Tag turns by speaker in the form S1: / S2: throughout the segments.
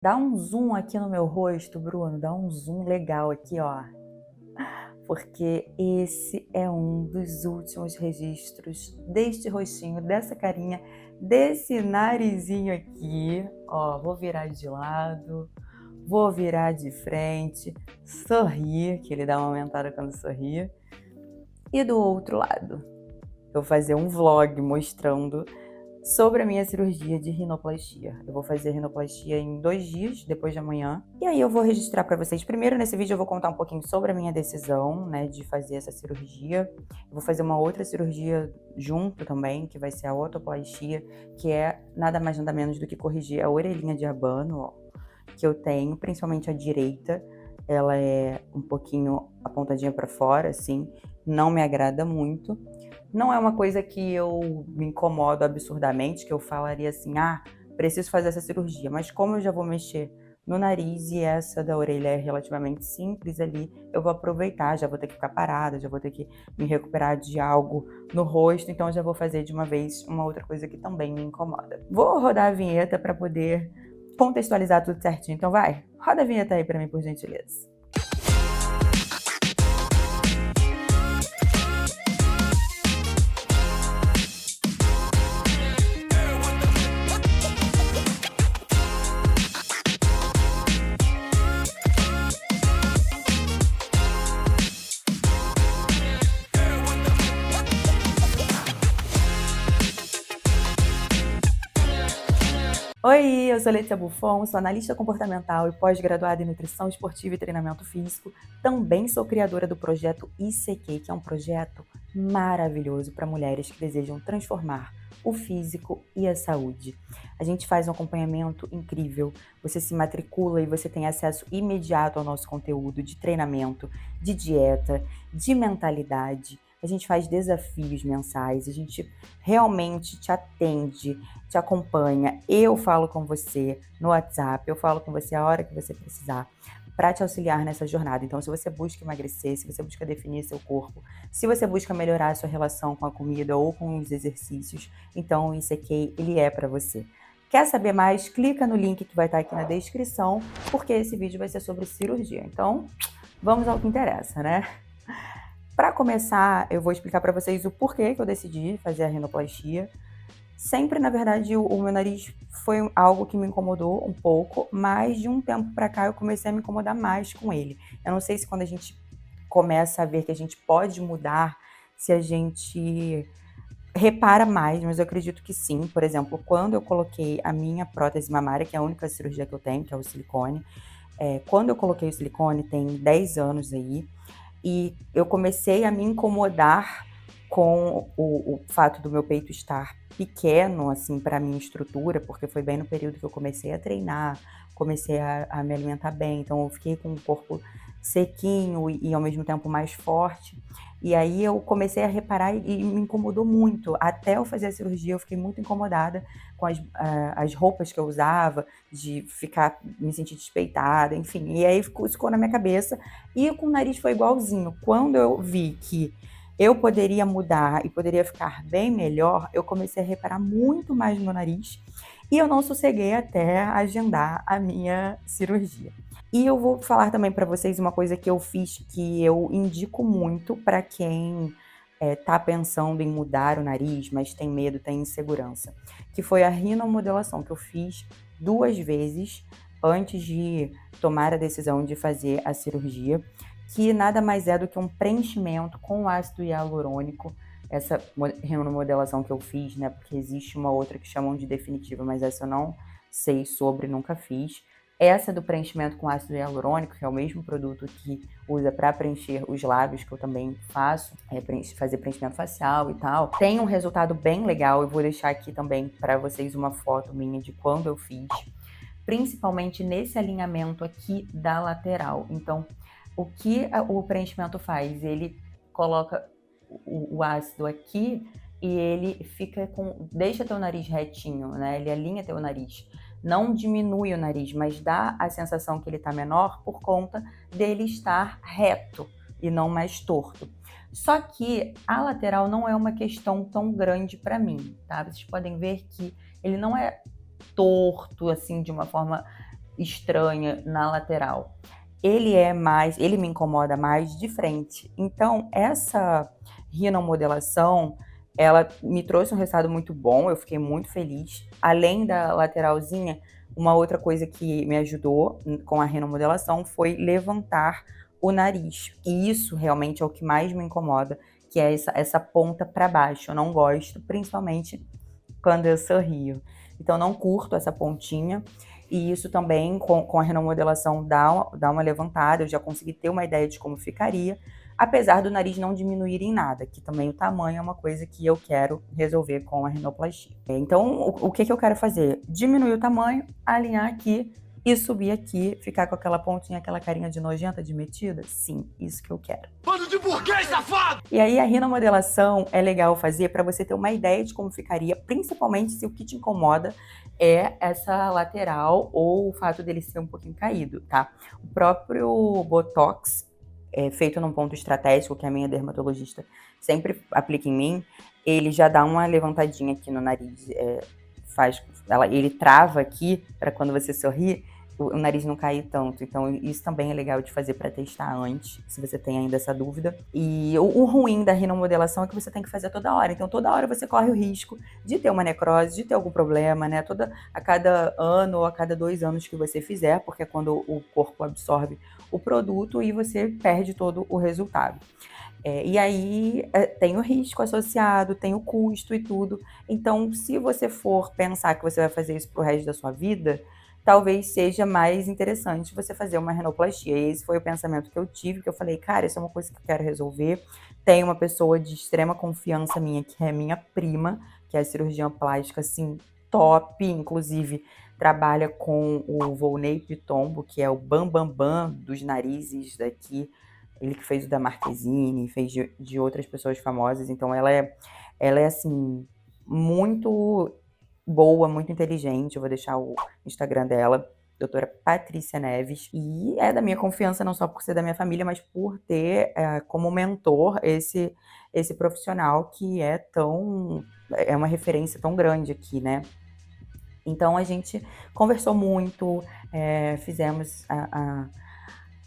S1: Dá um zoom aqui no meu rosto, Bruno, dá um zoom legal aqui, ó. Porque esse é um dos últimos registros deste rostinho, dessa carinha, desse narizinho aqui. Ó, vou virar de lado, vou virar de frente, sorrir, que ele dá uma aumentada quando sorri. E do outro lado, eu vou fazer um vlog mostrando sobre a minha cirurgia de rinoplastia. Eu vou fazer rinoplastia em 2 dias, depois de amanhã. E aí eu vou registrar para vocês. Primeiro, nesse vídeo, eu vou contar um pouquinho sobre a minha decisão, né, de fazer essa cirurgia. Eu vou fazer uma outra cirurgia junto também, que vai ser a otoplastia, que é nada mais nada menos do que corrigir a orelhinha de abano, ó, que eu tenho, principalmente a direita. Ela é um pouquinho apontadinha para fora, assim, não me agrada muito. Não é uma coisa que eu me incomodo absurdamente, que eu falaria assim, ah, preciso fazer essa cirurgia. Mas como eu já vou mexer no nariz e essa da orelha é relativamente simples ali, eu vou aproveitar, já vou ter que ficar parada, já vou ter que me recuperar de algo no rosto, então eu já vou fazer de uma vez uma outra coisa que também me incomoda. Vou rodar a vinheta para poder contextualizar tudo certinho, então vai, roda a vinheta aí para mim, por gentileza. Oi, eu sou Letícia Buffon, sou analista comportamental e pós-graduada em nutrição esportiva e treinamento físico. Também sou criadora do projeto ICQ, que é um projeto maravilhoso para mulheres que desejam transformar o físico e a saúde. A gente faz um acompanhamento incrível, você se matricula e você tem acesso imediato ao nosso conteúdo de treinamento, de dieta, de mentalidade. A gente faz desafios mensais, a gente realmente te atende, te acompanha. Eu falo com você no WhatsApp, eu falo com você a hora que você precisar para te auxiliar nessa jornada. Então, se você busca emagrecer, se você busca definir seu corpo, se você busca melhorar a sua relação com a comida ou com os exercícios, então o ICQ, ele é para você. Quer saber mais? Clica no link que vai estar aqui na descrição, porque esse vídeo vai ser sobre cirurgia. Então, vamos ao que interessa, né? Para começar, eu vou explicar para vocês o porquê que eu decidi fazer a rinoplastia. Sempre, na verdade, o meu nariz foi algo que me incomodou um pouco, mas de um tempo para cá eu comecei a me incomodar mais com ele. Eu não sei se quando a gente começa a ver que a gente pode mudar, se a gente repara mais, mas eu acredito que sim. Por exemplo, quando eu coloquei a minha prótese mamária, que é a única cirurgia que eu tenho, que é o silicone, quando eu coloquei o silicone tem 10 anos aí, e eu comecei a me incomodar com o fato do meu peito estar pequeno, assim, para minha estrutura, porque foi bem no período que eu comecei a treinar, comecei a me alimentar bem, então eu fiquei com o corpo sequinho e ao mesmo tempo mais forte. E aí eu comecei a reparar e me incomodou muito. Até eu fazer a cirurgia, eu fiquei muito incomodada com as roupas que eu usava, de ficar, me sentir despeitada, enfim. E aí ficou na minha cabeça. E com o nariz foi igualzinho. Quando eu vi que eu poderia mudar e poderia ficar bem melhor, eu comecei a reparar muito mais no meu nariz e eu não sosseguei até agendar a minha cirurgia. E eu vou falar também para vocês uma coisa que eu fiz que eu indico muito para quem tá pensando em mudar o nariz, mas tem medo, tem insegurança, que foi a rinomodelação que eu fiz 2 vezes antes de tomar a decisão de fazer a cirurgia, que nada mais é do que um preenchimento com ácido hialurônico. Essa rinomodelação que eu fiz, né, porque existe uma outra que chamam de definitiva, mas essa eu não sei sobre, nunca fiz. Essa do preenchimento com ácido hialurônico, que é o mesmo produto que usa para preencher os lábios, que eu também faço, fazer preenchimento facial e tal, tem um resultado bem legal. Eu vou deixar aqui também para vocês uma foto minha de quando eu fiz, principalmente nesse alinhamento aqui da lateral. Então, o que o preenchimento faz? Ele coloca o ácido aqui e ele deixa teu nariz retinho, né? Ele alinha teu nariz. Não diminui o nariz, mas dá a sensação que ele está menor por conta dele estar reto e não mais torto. Só que a lateral não é uma questão tão grande para mim, tá? Vocês podem ver que ele não é torto, assim, de uma forma estranha na lateral. Ele me incomoda mais de frente. Então, essa rinomodelação, ela me trouxe um resultado muito bom, eu fiquei muito feliz. Além da lateralzinha, uma outra coisa que me ajudou com a rinomodelação foi levantar o nariz. E isso realmente é o que mais me incomoda, que é essa ponta para baixo. Eu não gosto, principalmente quando eu sorrio. Então, não curto essa pontinha. E isso também, com a renomodelação, dá uma levantada. Eu já consegui ter uma ideia de como ficaria, apesar do nariz não diminuir em nada, que também o tamanho é uma coisa que eu quero resolver com a rinoplastia. Então, o que eu quero fazer? Diminuir o tamanho, alinhar aqui e subir aqui, ficar com aquela pontinha, aquela carinha de nojenta, de metida? Sim, isso que eu quero.
S2: Bando de burguês, safado!
S1: E aí a rinomodelação é legal fazer para você ter uma ideia de como ficaria, principalmente se o que te incomoda é essa lateral ou o fato dele ser um pouquinho caído, tá? O próprio Botox, feito num ponto estratégico, que a minha dermatologista sempre aplica em mim, ele já dá uma levantadinha aqui no nariz, ele trava aqui para quando você sorrir, o nariz não cair tanto. Então, isso também é legal de fazer para testar antes, se você tem ainda essa dúvida. E o ruim da rinomodelação é que você tem que fazer toda hora. Então, toda hora você corre o risco de ter uma necrose, de ter algum problema, né? A cada ano ou a cada 2 anos que você fizer, porque é quando o corpo absorve o produto e você perde todo o resultado. E aí tem o risco associado, tem o custo e tudo. Então, se você for pensar que você vai fazer isso pro resto da sua vida, talvez seja mais interessante você fazer uma rinoplastia. E esse foi o pensamento que eu tive, que eu falei, cara, isso é uma coisa que eu quero resolver. Tem uma pessoa de extrema confiança minha, que é minha prima, que é cirurgiã plástica, assim, top, inclusive trabalha com o Volney Pitombo, que é o bambambam bam, bam dos narizes daqui. Ele que fez o da Marquezine, fez de outras pessoas famosas. Então, ela é assim, muito boa, muito inteligente. Eu vou deixar o Instagram dela, doutora Patrícia Neves. E é da minha confiança, não só por ser da minha família, mas por ter como mentor esse profissional que é uma referência tão grande aqui, né? Então, a gente conversou muito, fizemos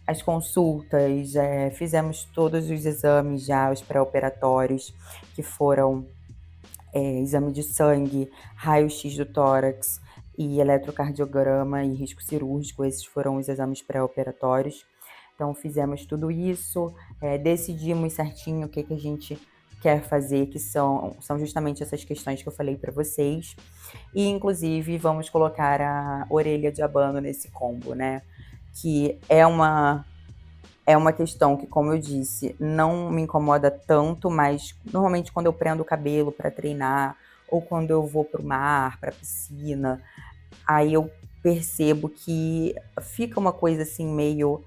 S1: as consultas, fizemos todos os exames já, os pré-operatórios, que foram exame de sangue, raio-x do tórax e eletrocardiograma e risco cirúrgico. Esses foram os exames pré-operatórios. Então, fizemos tudo isso, decidimos certinho o que a gente quer fazer, que são justamente essas questões que eu falei para vocês. E, inclusive, vamos colocar a orelha de abano nesse combo, né? Que é uma questão que, como eu disse, não me incomoda tanto, mas normalmente quando eu prendo o cabelo para treinar, ou quando eu vou pro mar, pra piscina, aí eu percebo que fica uma coisa assim meio...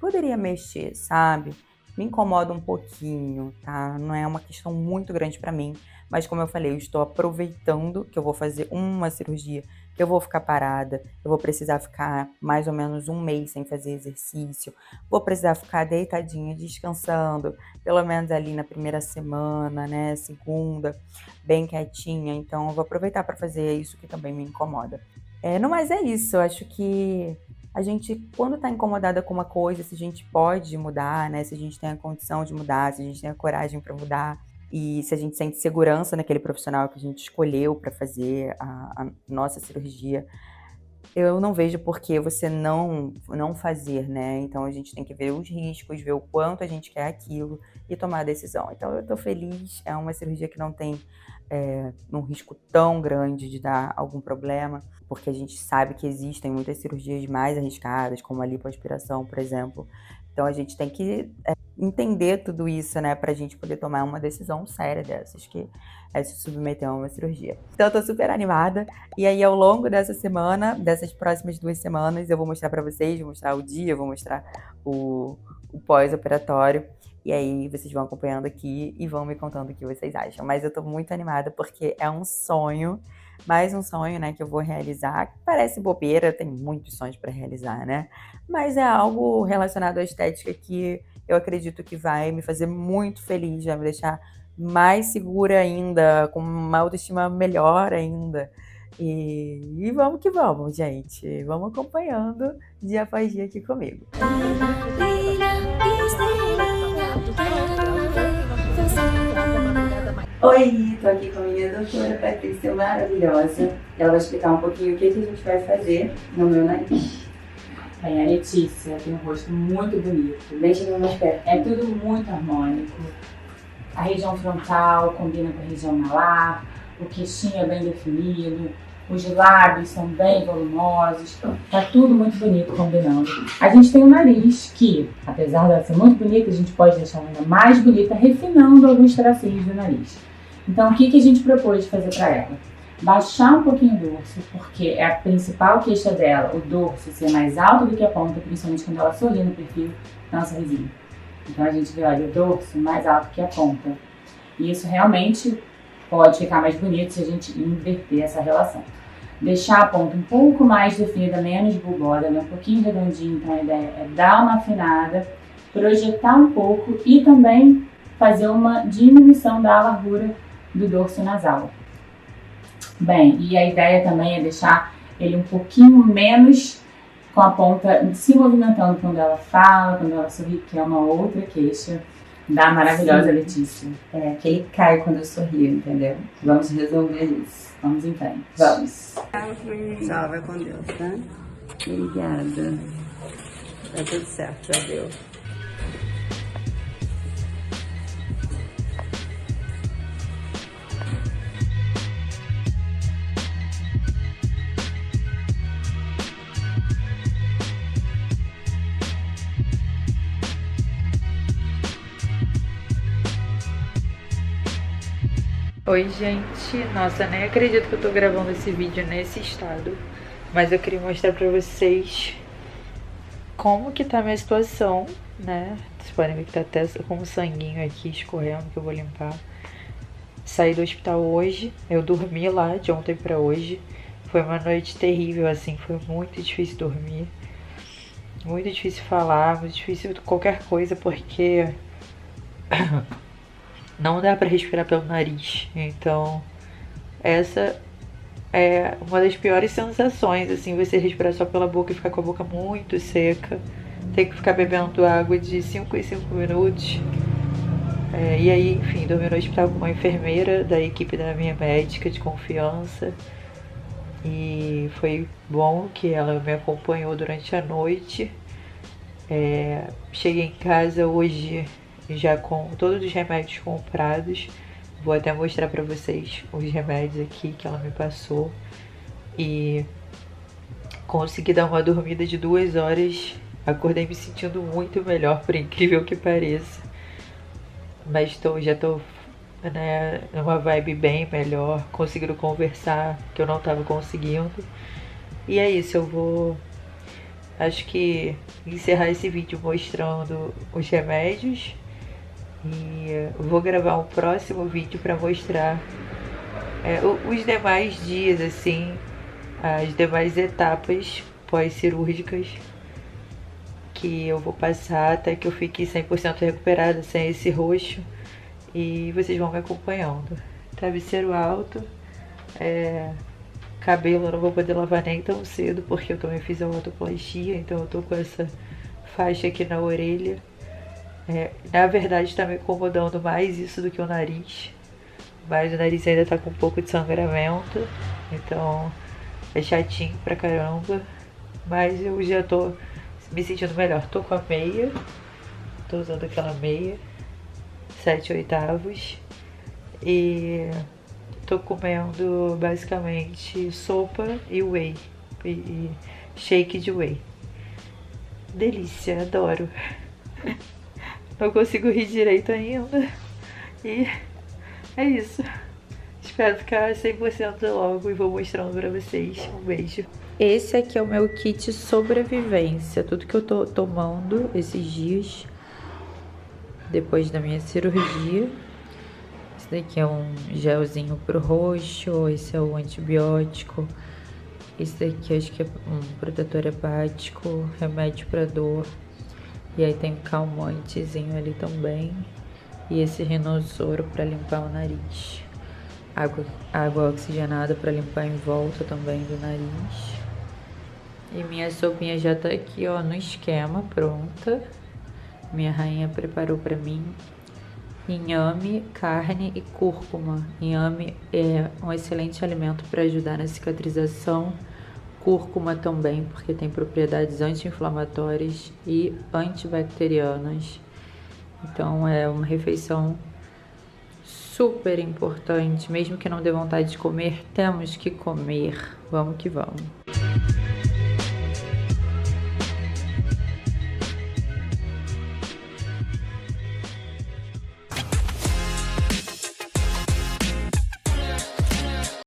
S1: poderia mexer, sabe? Me incomoda um pouquinho, tá? Não é uma questão muito grande para mim, mas como eu falei, eu estou aproveitando que eu vou fazer uma cirurgia, que eu vou ficar parada, eu vou precisar ficar mais ou menos 1 mês sem fazer exercício, vou precisar ficar deitadinha, descansando, pelo menos ali na primeira semana, né, segunda, bem quietinha. Então eu vou aproveitar para fazer isso que também me incomoda. No mais é isso, eu acho que a gente, quando tá incomodada com uma coisa, se a gente pode mudar, né, se a gente tem a condição de mudar, se a gente tem a coragem para mudar, e se a gente sente segurança naquele profissional que a gente escolheu para fazer a nossa cirurgia, eu não vejo por que você não fazer, né? Então a gente tem que ver os riscos, ver o quanto a gente quer aquilo e tomar a decisão. Então eu tô feliz, é uma cirurgia que não tem um risco tão grande de dar algum problema, porque a gente sabe que existem muitas cirurgias mais arriscadas, como a lipoaspiração, por exemplo. Então a gente tem que entender tudo isso, né, pra gente poder tomar uma decisão séria dessas, que é se submeter a uma cirurgia. Então eu tô super animada, e aí ao longo dessa semana, dessas próximas 2 semanas, eu vou mostrar pra vocês, vou mostrar o dia, vou mostrar o pós-operatório, e aí vocês vão acompanhando aqui e vão me contando o que vocês acham. Mas eu tô muito animada porque é um sonho, mais um sonho, né, que eu vou realizar. Parece bobeira, tem muitos sonhos pra realizar, né? Mas é algo relacionado à estética que eu acredito que vai me fazer muito feliz, vai me deixar mais segura ainda, com uma autoestima melhor ainda. E vamos que vamos, gente. Vamos acompanhando dia após dia aqui comigo. Oi, tô aqui com a minha doutora Patrícia maravilhosa. Ela vai explicar um pouquinho o que a gente vai fazer no meu nariz.
S3: Bem, a Letícia tem um rosto muito bonito.
S1: Vem chegando mais perto.
S3: É tudo muito harmônico. A região frontal combina com a região malar, o queixinho é bem definido, os lábios são bem volumosos, tá tudo muito bonito combinando. A gente tem um nariz que, apesar dela ser muito bonita, a gente pode deixar ainda mais bonita refinando alguns tracinhos do nariz. Então, o que a gente propôs de fazer para ela? Baixar um pouquinho o dorso, porque é a principal queixa dela, o dorso ser mais alto do que a ponta, principalmente quando ela sorri no perfil, dá um sorrisinho. Então a gente vê, olha, o dorso mais alto que a ponta. E isso realmente pode ficar mais bonito se a gente inverter essa relação. Deixar a ponta um pouco mais definida, menos bulbosa, né? Um pouquinho redondinho, então a ideia é dar uma afinada, projetar um pouco e também fazer uma diminuição da largura do dorso nasal. Bem, e a ideia também é deixar ele um pouquinho menos com a ponta se movimentando quando ela fala, quando ela sorri, que é uma outra queixa da maravilhosa
S1: Sim.
S3: Letícia.
S1: É, que ele cai quando eu sorrio, entendeu? Vamos resolver isso.
S3: Vamos em frente.
S1: Vamos.
S4: Tchau, vai com Deus, tá?
S1: Obrigada.
S4: Tá tudo certo, já deu.
S5: Oi, gente. Nossa, nem acredito que eu tô gravando esse vídeo nesse estado. Mas eu queria mostrar pra vocês como que tá a minha situação, né? Vocês podem ver que tá até com um sanguinho aqui escorrendo que eu vou limpar. Saí do hospital hoje. Eu dormi lá de ontem pra hoje. Foi uma noite terrível, assim. Foi muito difícil dormir. Muito difícil falar. Muito difícil qualquer coisa, porque... não dá pra respirar pelo nariz. Então, essa é uma das piores sensações, assim, você respirar só pela boca e ficar com a boca muito seca. Tem que ficar bebendo água de 5 em 5 minutos. E aí, enfim, dormi no hospital com uma enfermeira da equipe da minha médica de confiança. E foi bom que ela me acompanhou durante a noite. Cheguei em casa hoje já com todos os remédios comprados. Vou até mostrar pra vocês os remédios aqui que ela me passou. E consegui dar uma dormida de 2 horas. Acordei me sentindo muito melhor, por incrível que pareça. Mas já tô, né, numa vibe bem melhor, conseguindo conversar, que eu não tava conseguindo. E é isso, eu vou, acho que, encerrar esse vídeo mostrando os remédios. E vou gravar um próximo vídeo para mostrar os demais dias, assim, as demais etapas pós-cirúrgicas que eu vou passar até que eu fique 100% recuperada, sem esse roxo. E vocês vão me acompanhando. Travesseiro alto, cabelo eu não vou poder lavar nem tão cedo porque eu também fiz a otoplastia, então eu tô com essa faixa aqui na orelha. Na verdade tá me incomodando mais isso do que o nariz, mas o nariz ainda tá com um pouco de sangramento, então é chatinho pra caramba, mas eu já tô me sentindo melhor. Tô com a meia, tô usando aquela meia 7/8 e tô comendo basicamente sopa e whey, e shake de whey. Delícia, adoro. Não consigo rir direito ainda. E é isso. Espero ficar 100% logo e vou mostrando pra vocês. Um beijo. Esse aqui é o meu kit sobrevivência. Tudo que eu tô tomando esses dias depois da minha cirurgia. Esse daqui é um gelzinho pro roxo. Esse é o antibiótico. Esse daqui acho que é um protetor hepático. Remédio pra dor. E aí tem um calmantezinho ali também. E esse rinossoro pra limpar o nariz. água oxigenada para limpar em volta também do nariz. E minha sopinha já tá aqui, ó, no esquema, pronta. Minha rainha preparou para mim inhame, carne e cúrcuma. Inhame é um excelente alimento para ajudar na cicatrização. Cúrcuma também, porque tem propriedades anti-inflamatórias e antibacterianas. Então é uma refeição super importante. Mesmo que não dê vontade de comer, temos que comer. Vamos que vamos.